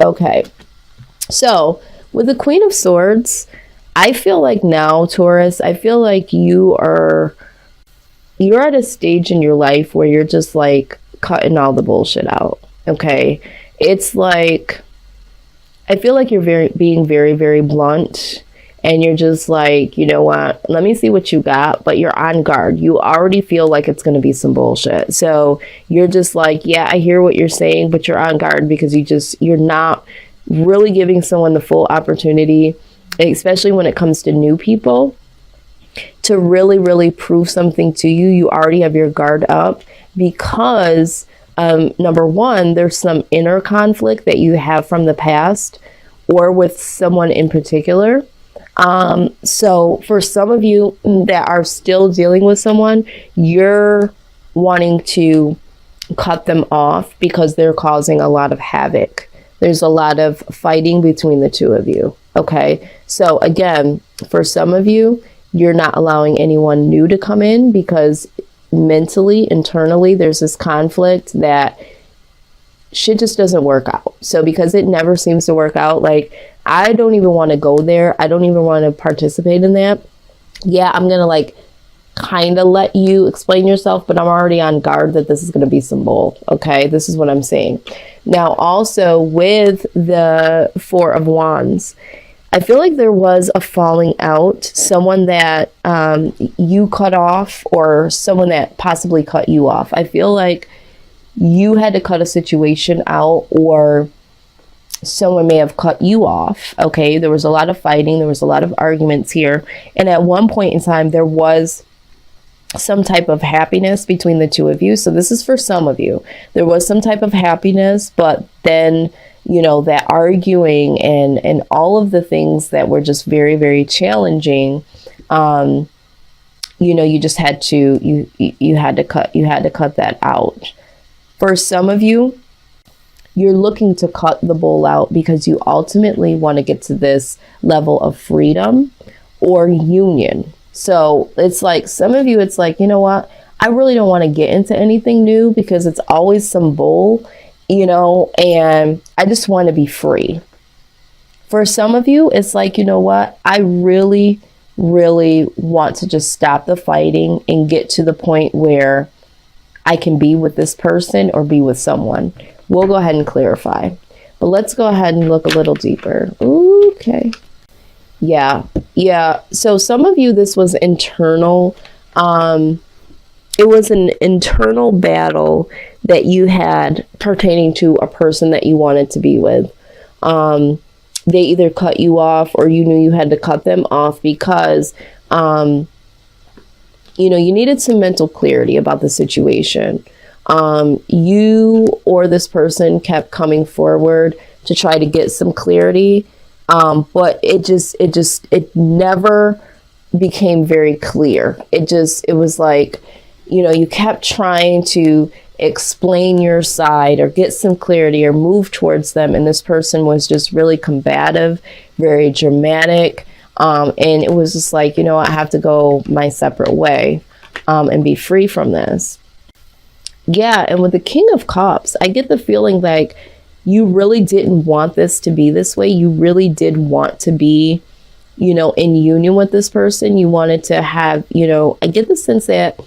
Okay. So with the Queen of Swords, I feel like now, Taurus, I feel like you're at a stage in your life where you're just like cutting all the bullshit out. Okay. It's like, I feel like you're being very, very blunt, and you're just like, you know what, let me see what you got, but you're on guard. You already feel like it's going to be some bullshit. So you're just like, yeah, I hear what you're saying, but you're on guard because you're not really giving someone the full opportunity, especially when it comes to new people, to really, really prove something to you. You already have your guard up because number one, there's some inner conflict that you have from the past or with someone in particular. So for some of you that are still dealing with someone, you're wanting to cut them off because they're causing a lot of havoc. There's a lot of fighting between the two of you. Okay. So again, for some of you, you're not allowing anyone new to come in because mentally, internally, there's this conflict that shit just doesn't work out. So because it never seems to work out, like, I don't even want to go there. I don't even want to participate in that. Yeah, I'm going to like kind of let you explain yourself, but I'm already on guard that this is going to be some bull. Okay, this is what I'm saying. Now, also with the Four of Wands, I feel like there was a falling out, someone that you cut off or someone that possibly cut you off. I feel like you had to cut a situation out or someone may have cut you off. Okay, there was a lot of fighting. There was a lot of arguments here. And at one point in time, there was some type of happiness between the two of you. So this is for some of you. There was some type of happiness, but then, you know, that arguing and all of the things that were just very, very challenging, you know, you just had to, you had to cut that out. For some of you, you're looking to cut the bull out because you ultimately want to get to this level of freedom or union. So it's like, some of you, it's like, you know what, I really don't want to get into anything new because it's always some bull, you know, and I just want to be free. For some of you, it's like, you know what, I really, really want to just stop the fighting and get to the point where I can be with this person or be with someone. We'll go ahead and clarify, but let's go ahead and look a little deeper. Okay. Yeah. So some of you, this was internal. It was an internal battle that you had pertaining to a person that you wanted to be with. They either cut you off or you knew you had to cut them off because, you know, you needed some mental clarity about the situation. You or this person kept coming forward to try to get some clarity. But it never became very clear. It was like, you know, you kept trying to explain your side or get some clarity or move towards them. And this person was just really combative, very dramatic. And it was just like, you know, I have to go my separate way, and be free from this. Yeah. And with the King of Cups, I get the feeling like you really didn't want this to be this way. You really did want to be, you know, in union with this person. You wanted to have, you know, I get the sense that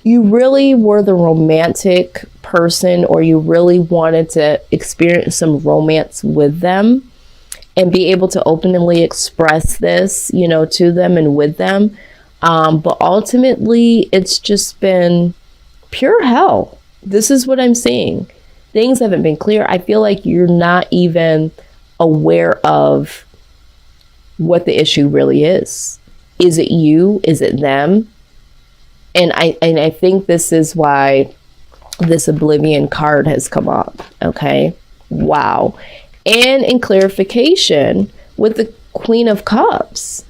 you really were the romantic person, or you really wanted to experience some romance with them and be able to openly express this, you know, to them and with them. But ultimately, it's just been pure hell. This is what I'm seeing. Things haven't been clear. I feel like you're not even aware of what the issue really is. Is it you? Is it them? And I think this is why this Oblivion card has come up. Okay. Wow. And in clarification with the Queen of Cups.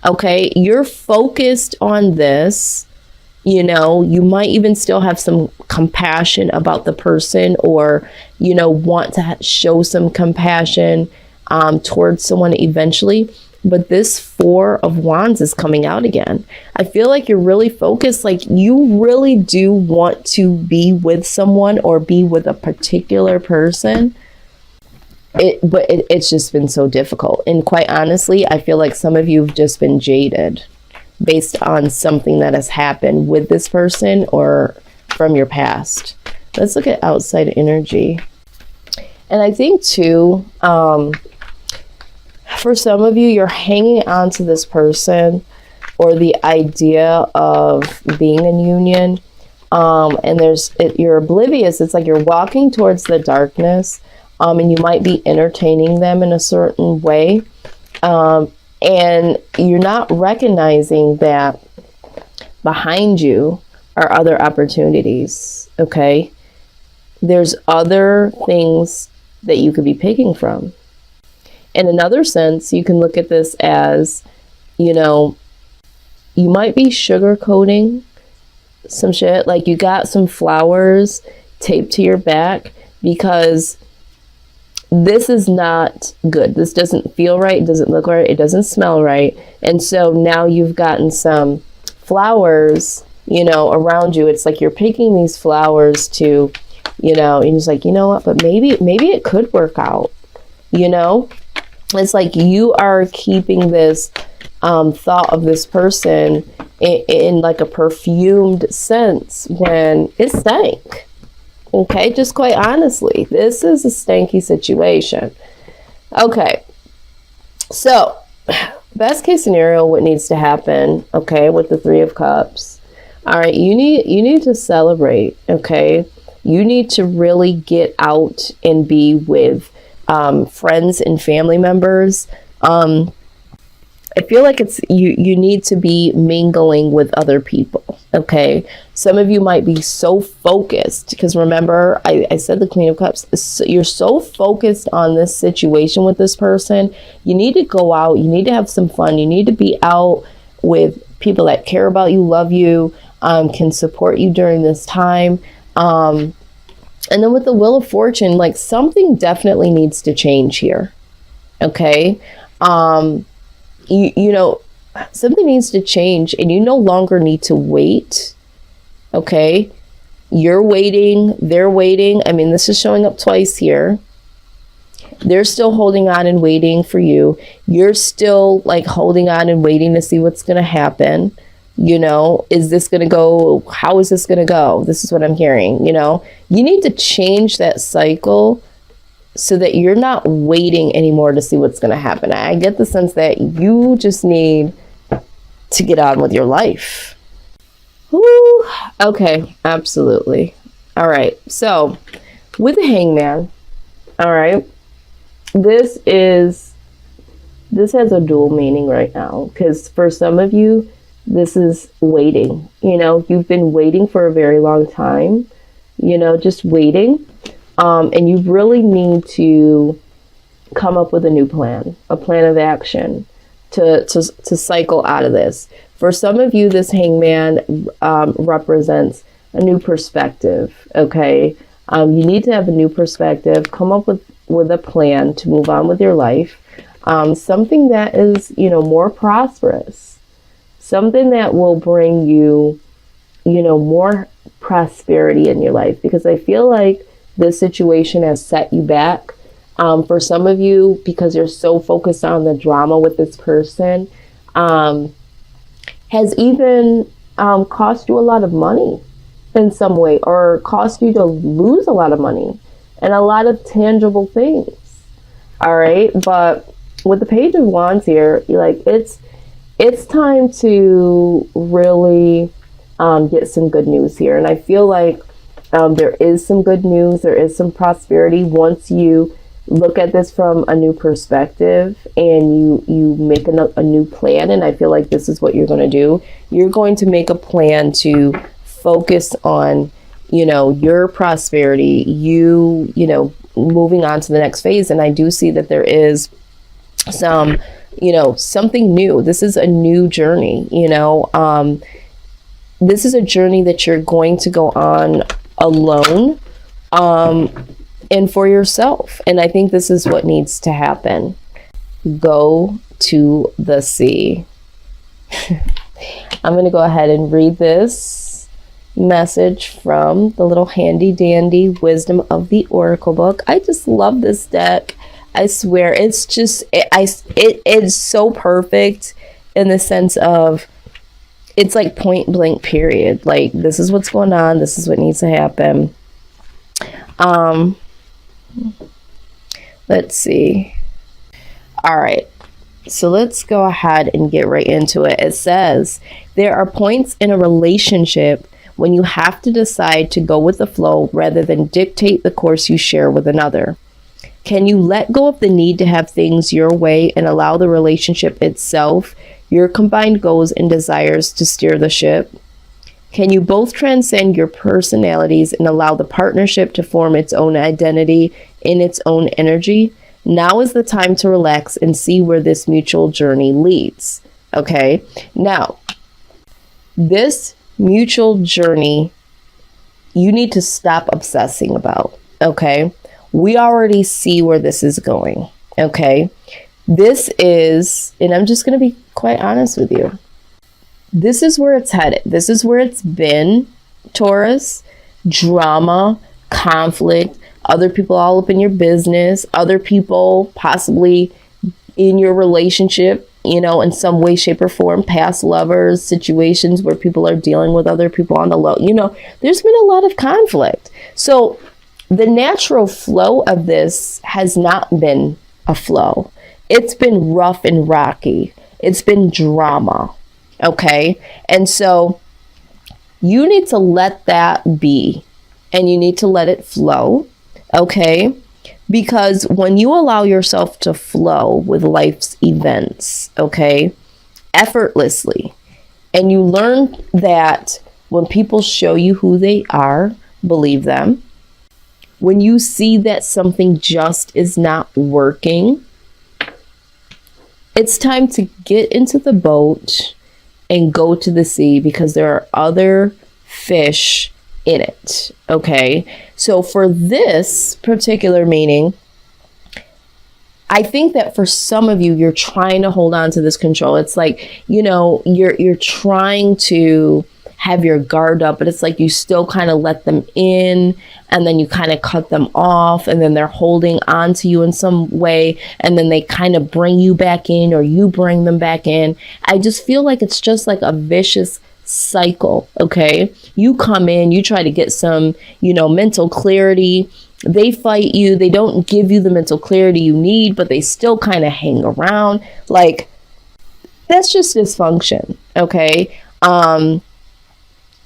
Okay. You're focused on this. You know, you might even still have some compassion about the person, or, you know, want to show some compassion towards someone eventually. But this Four of Wands is coming out again. I feel like you're really focused, like you really do want to be with someone or be with a particular person. It's just been so difficult. And quite honestly, I feel like some of you have just been jaded based on something that has happened with this person or from your past. Let's look at outside energy. And I think too, for some of you, you're hanging on to this person or the idea of being in union. And you're oblivious. It's like you're walking towards the darkness, and you might be entertaining them in a certain way. And you're not recognizing that behind you are other opportunities. Okay. There's other things that you could be picking from. In another sense, you can look at this as, you might be sugarcoating some shit. Like you got some flowers taped to your back because this is not good. This doesn't feel right. It doesn't look right. It doesn't smell right. And so now you've gotten some flowers, around you. It's like you're picking these flowers to, and it's like, you know what, but maybe it could work out, It's like you are keeping this thought of this person in like a perfumed sense when it stank. Okay, just quite honestly, this is a stanky situation. Okay, so best case scenario, what needs to happen, okay, with the Three of Cups. All right, you need to celebrate, okay? You need to really get out and be with friends and family members. I feel like it's you need to be mingling with other people, okay? Some of you might be so focused, because remember, I said the Queen of Cups, so you're so focused on this situation with this person. You need to go out, you need to have some fun, you need to be out with people that care about you, love you, can support you during this time. And then with the Wheel of Fortune, like something definitely needs to change here, okay? Something needs to change, and you no longer need to wait. Okay. You're waiting. They're waiting. I mean, this is showing up twice here. They're still holding on and waiting for you. You're still like holding on and waiting to see what's going to happen. Is this going to go? How is this going to go? This is what I'm hearing. You need to change that cycle so that you're not waiting anymore to see what's going to happen. I get the sense that you just need to get on with your life. Ooh, okay, absolutely. All right, so with the Hangman, all right, this has a dual meaning right now, because for some of you, this is waiting. You've been waiting for a very long time, just waiting. And you really need to come up with a new plan, a plan of action to cycle out of this. For some of you, this Hangman represents a new perspective, okay? You need to have a new perspective, come up with a plan to move on with your life, something that is, more prosperous, something that will bring you, more prosperity in your life, because I feel like this situation has set you back. For some of you, because you're so focused on the drama with this person, has even cost you a lot of money in some way, or cost you to lose a lot of money and a lot of tangible things. All right. But with the Page of Wands here, it's time to really get some good news here. And I feel like there is some good news. There is some prosperity once you look at this from a new perspective and you make a new plan. And I feel like this is what you're going to do. You're going to make a plan to focus on, your prosperity, moving on to the next phase. And I do see that there is some, something new. This is a new journey, this is a journey that you're going to go on alone, and for yourself. And I think this is what needs to happen. Go to the sea. I'm going to go ahead and read this message from the little handy dandy Wisdom of the Oracle book. I just love this deck. I swear, it's just, it's so perfect in the sense of, it's like point blank period. Like, this is what's going on. This is what needs to happen. Let's see. All right. So let's go ahead and get right into it. It says, there are points in a relationship when you have to decide to go with the flow rather than dictate the course you share with another. Can you let go of the need to have things your way and allow the relationship itself, your combined goals and desires, to steer the ship? Can you both transcend your personalities and allow the partnership to form its own identity in its own energy? Now is the time to relax and see where this mutual journey leads. Okay, now, this mutual journey, you need to stop obsessing about. Okay, we already see where this is going. Okay, this is, and I'm just going to be quite honest with you, this is where it's headed. This is where it's been, Taurus. Drama, conflict, other people all up in your business, other people possibly in your relationship, you know, in some way, shape, or form, past lovers, situations where people are dealing with other people on the low. You know, there's been a lot of conflict. So the natural flow of this has not been a flow. It's been rough and rocky. It's been drama. Okay. And so you need to let that be, and you need to let it flow. Okay. Because when you allow yourself to flow with life's events, okay, effortlessly, and you learn that when people show you who they are, believe them. When you see that something just is not working, it's time to get into the boat and go to the sea, because there are other fish in it. Okay. So for this particular meaning, I think that for some of you, you're trying to hold on to this control. It's like, you know, you're trying to have your guard up, but it's like you still kind of let them in, and then you kind of cut them off, and then they're holding on to you in some way, and then they kind of bring you back in, or you bring them back in. I just feel like it's just like a vicious cycle. Okay, you come in, you try to get some, you know, mental clarity. They fight you. They don't give you the mental clarity you need, but they still kind of hang around. Like, that's just dysfunction. Okay.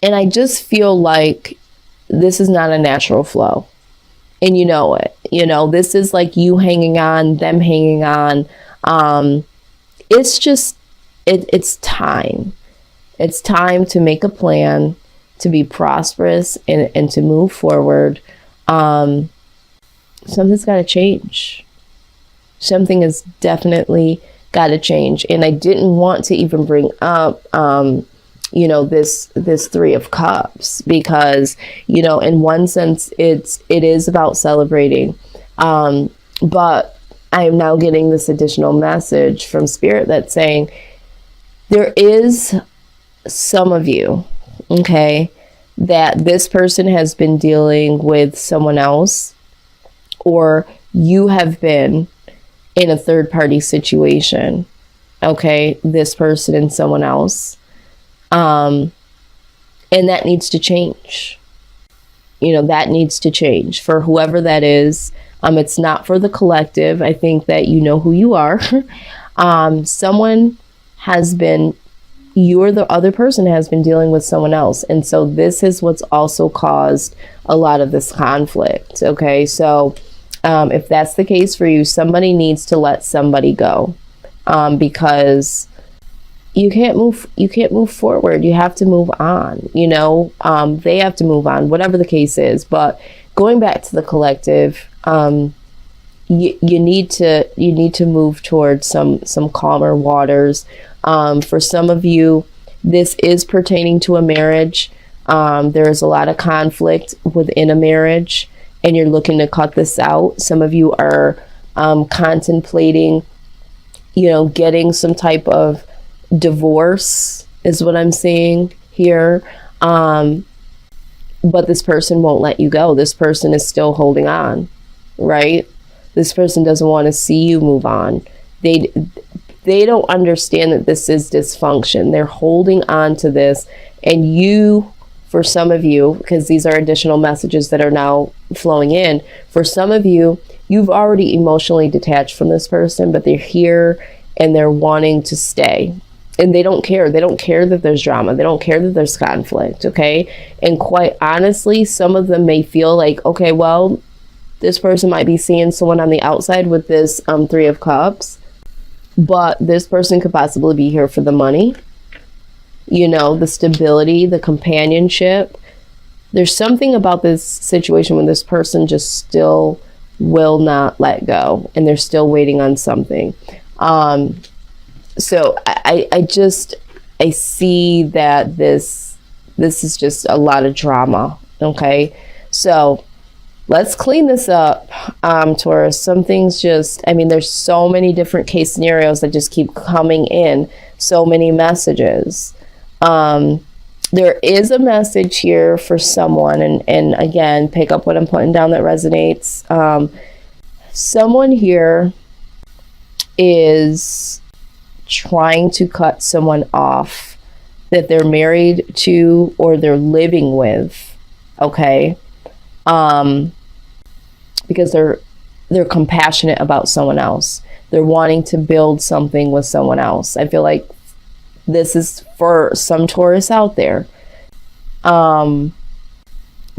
And I just feel like this is not a natural flow, and you know it. You know, this is like you hanging on, them hanging on. It's just, it's time. It's time to make a plan, to be prosperous, and to move forward. Something's got to change. Something has definitely got to change. And I didn't want to even bring up, you know, this Three of Cups, because, you know, in one sense, it is about celebrating. But I am now getting this additional message from Spirit that's saying there is some of you, okay, that this person has been dealing with someone else, or you have been in a third party situation. Okay, this person and someone else. And that needs to change. You know, that needs to change for whoever that is. It's not for the collective. I think that you know who you are. Someone has been, you or the other person has been dealing with someone else. And so this is what's also caused a lot of this conflict. Okay, so if that's the case for you, somebody needs to let somebody go, because you can't move forward. You have to move on. You know, they have to move on, whatever the case is. But going back to the collective, you need to move towards some calmer waters. For some of you, this is pertaining to a marriage. There is a lot of conflict within a marriage, and you're looking to cut this out. Some of you are contemplating, you know, getting some type of divorce is what I'm seeing here. But this person won't let you go. This person is still holding on, right? This person doesn't want to see you move on. They don't understand that this is dysfunction. They're holding on to this. And you, for some of you, because these are additional messages that are now flowing in, for some of you, you've already emotionally detached from this person, but they're here and they're wanting to stay. And they don't care. They don't care that there's drama. They don't care that there's conflict, okay? And quite honestly, some of them may feel like, okay, well, this person might be seeing someone on the outside with this Three of Cups, but this person could possibly be here for the money, you know, the stability, the companionship. There's something about this situation when this person just still will not let go and they're still waiting on something. So I see that this is just a lot of drama. Okay. So let's clean this up, Taurus. Some things just, I mean, there's so many different case scenarios that just keep coming in, so many messages. There is a message here for someone, and again, pick up what I'm putting down that resonates. Someone here is trying to cut someone off that they're married to or they're living with, okay? Because they're compassionate about someone else. They're wanting to build something with someone else. I feel like this is for some Taurus out there. But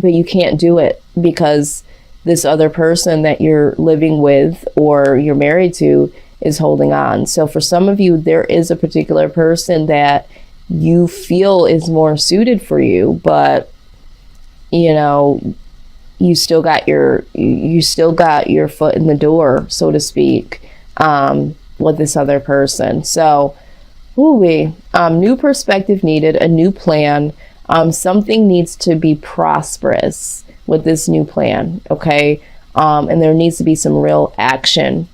you can't do it because this other person that you're living with or you're married to is holding on. So for some of you, there is a particular person that you feel is more suited for you, but you know, you still got your foot in the door, so to speak, with this other person. So new perspective needed, a new plan. Something needs to be prosperous with this new plan, okay? And there needs to be some real action